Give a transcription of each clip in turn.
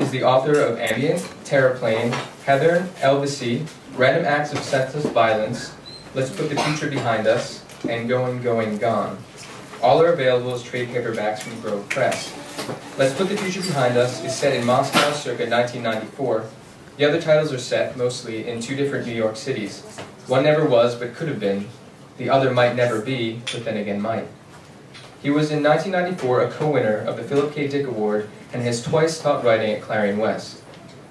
is the author of Ambient, Terraplane, Heather, Elvisy, Random Acts of Senseless Violence, Let's Put the Future Behind Us, and Going, Going, Gone. All are available as trade paperbacks from Grove Press. Let's Put the Future Behind Us is set in Moscow circa 1994. The other titles are set, mostly, in 2 different New York cities. One never was, but could have been. The other might never be, but then again might. He was in 1994 a co-winner of the Philip K. Dick Award and has twice taught writing at Clarion West.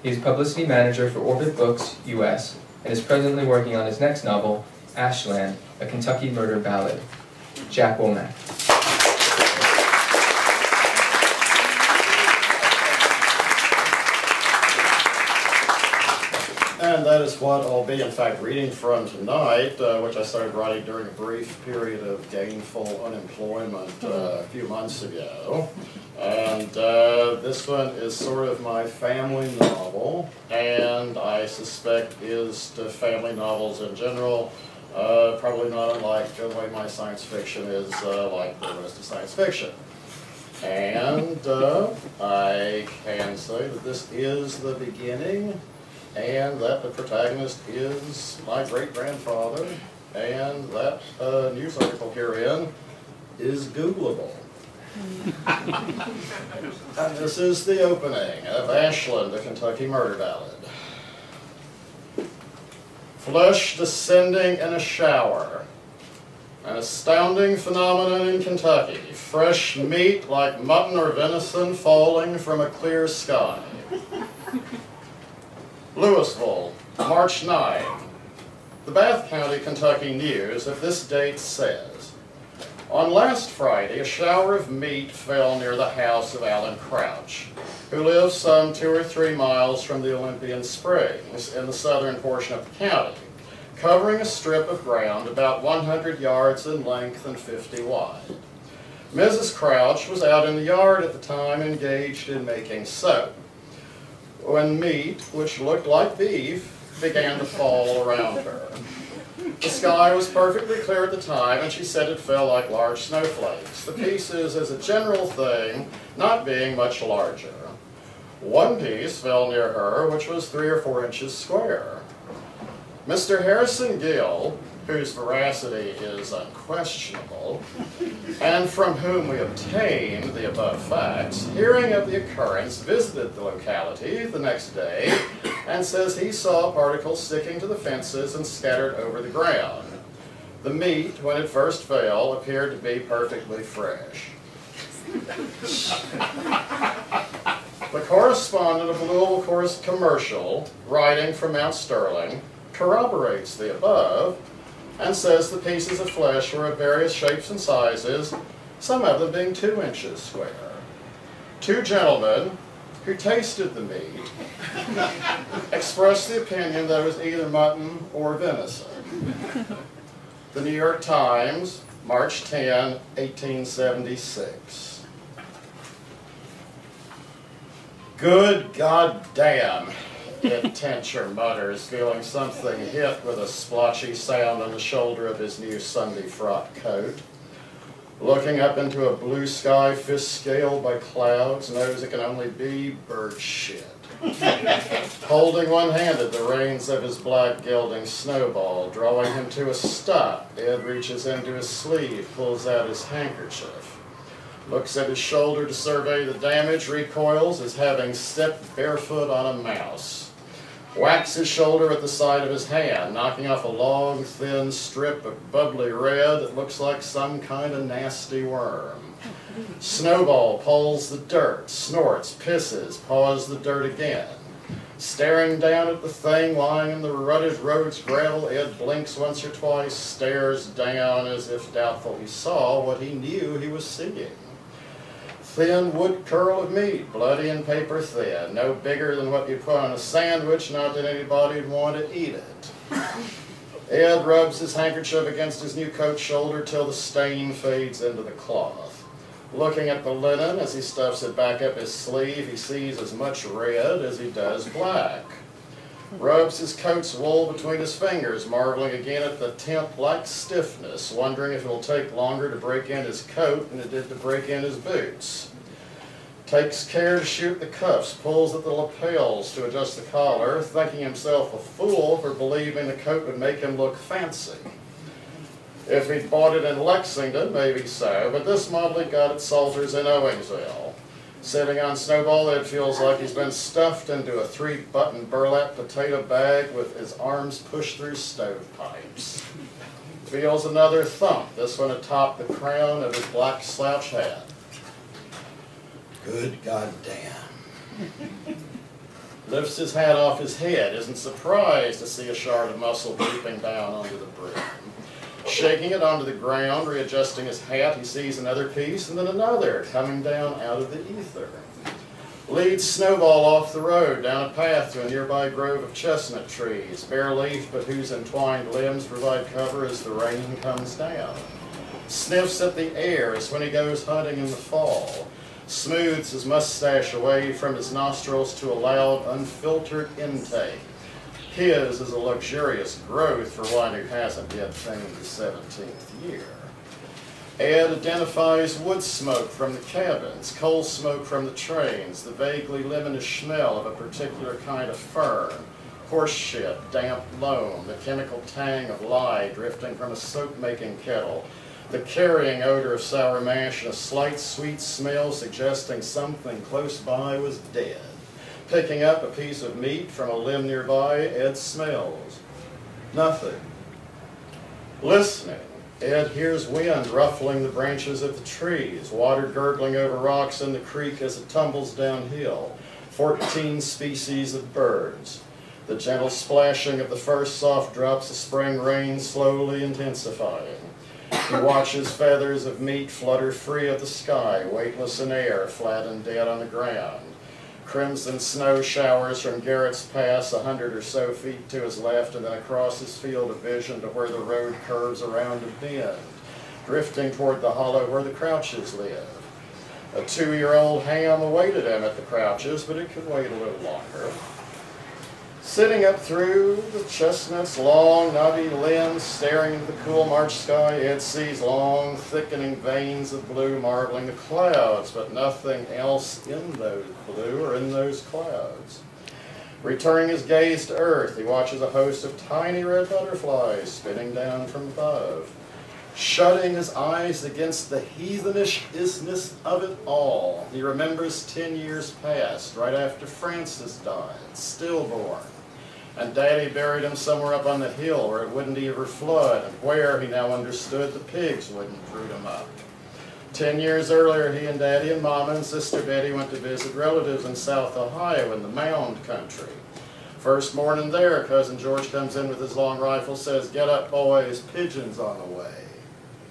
He is publicity manager for Orbit Books, U.S., and is presently working on his next novel, Ashland, a Kentucky murder ballad. Jack Womack. And that is what I'll be, in fact, reading from tonight, which I started writing during a brief period of gainful unemployment a few months ago. And this one is sort of my family novel, and I suspect is to family novels in general, probably not unlike the way my science fiction is like the rest of science fiction. And I can say that this is the beginning, and that the protagonist is my great-grandfather, and that news article herein is Googleable. And this is the opening of Ashland, a Kentucky murder ballad. Flesh descending in a shower. An astounding phenomenon in Kentucky. Fresh meat like mutton or venison falling from a clear sky. Louisville, March 9. The Bath County, Kentucky News of this date says, on last Friday, a shower of meat fell near the house of Alan Crouch, who lives some 2 or 3 miles from the Olympian Springs in the southern portion of the county, covering a strip of ground about 100 yards in length and 50 wide. Mrs. Crouch was out in the yard at the time engaged in making soap, when meat, which looked like beef, began to fall around her. The sky was perfectly clear at the time, and she said it fell like large snowflakes, the pieces, as a general thing, not being much larger. One piece fell near her, which was 3 or 4 inches square. Mr. Harrison Gill, whose veracity is unquestionable, and from whom we obtained the above facts, hearing of the occurrence, visited the locality the next day and says he saw particles sticking to the fences and scattered over the ground. The meat, when it first fell, appeared to be perfectly fresh. The correspondent of the Louisville Commercial, writing from Mount Sterling, corroborates the above and says the pieces of flesh were of various shapes and sizes, some of them being 2 inches square. 2 gentlemen who tasted the meat expressed the opinion that it was either mutton or venison. The New York Times, March 10, 1876. Good goddamn, Ed Tencher mutters, feeling something hit with a splotchy sound on the shoulder of his new Sunday frock coat. Looking up into a blue sky fist scaled by clouds, knows it can only be bird shit. Holding one-handed the reins of his black gelding Snowball, drawing him to a stop, Ed reaches into his sleeve, pulls out his handkerchief. Looks at his shoulder to survey the damage, recoils as having stepped barefoot on a mouse. Whacks his shoulder at the side of his hand, knocking off a long, thin strip of bubbly red that looks like some kind of nasty worm. Snowball pulls the dirt, snorts, pisses, paws the dirt again. Staring down at the thing lying in the rutted road's gravel, Ed blinks once or twice, stares down as if doubtful he saw what he knew he was seeing. Thin wood curl of meat, bloody and paper thin, no bigger than what you put on a sandwich, not that anybody'd want to eat it. Ed rubs his handkerchief against his new coat shoulder till the stain fades into the cloth. Looking at the linen as he stuffs it back up his sleeve, he sees as much red as he does black. Rubs his coat's wool between his fingers, marveling again at the tent-like stiffness, wondering if it'll take longer to break in his coat than it did to break in his boots. Takes care to shoot the cuffs, pulls at the lapels to adjust the collar, thinking himself a fool for believing the coat would make him look fancy. If he'd bought it in Lexington, maybe so, but this model he got at Salter's in Owingsville. Sitting on Snowball, it feels like he's been stuffed into a 3-button burlap potato bag with his arms pushed through stovepipes. Feels another thump, this one atop the crown of his black slouch hat. Good goddamn. Lifts his hat off his head, isn't surprised to see a shard of muscle drooping down onto the brim. Shaking it onto the ground, readjusting his hat, he sees another piece and then another coming down out of the ether. Leads Snowball off the road, down a path to a nearby grove of chestnut trees, bare leaf but whose entwined limbs provide cover as the rain comes down. Sniffs at the air as when he goes hunting in the fall. Smooths his mustache away from his nostrils to a loud, unfiltered intake. His is a luxurious growth for one who hasn't yet attained the 17th year. Ed identifies wood smoke from the cabins, coal smoke from the trains, the vaguely lemonish smell of a particular kind of fern, horse shit, damp loam, the chemical tang of lye drifting from a soap-making kettle, the carrying odor of sour mash, and a slight sweet smell suggesting something close by was dead. Picking up a piece of meat from a limb nearby, Ed smells nothing. Listening, Ed hears wind ruffling the branches of the trees, water gurgling over rocks in the creek as it tumbles downhill, 14 species of birds. The gentle splashing of the first soft drops of spring rain slowly intensifying. He watches feathers of meat flutter free of the sky, weightless in air, flat and dead on the ground. Crimson snow showers from Garrett's Pass 100 or so feet to his left and then across his field of vision to where the road curves around a bend, drifting toward the hollow where the Crouches live. A 2-year-old ham awaited him at the Crouches, but it could wait a little longer. Sitting up through the chestnut's long, knotty limbs, staring into the cool March sky, Ed sees long, thickening veins of blue marbling the clouds, but nothing else in those blue or in those clouds. Returning his gaze to earth, he watches a host of tiny red butterflies spinning down from above. Shutting his eyes against the heathenishness of it all, he remembers 10 years past, right after Francis died, stillborn. And Daddy buried him somewhere up on the hill where it wouldn't ever flood, and where, he now understood, the pigs wouldn't root him up. 10 years earlier, he and Daddy and Mama and Sister Betty went to visit relatives in South Ohio in the Mound Country. First morning there, Cousin George comes in with his long rifle, says, "Get up, boys, pigeons on the way."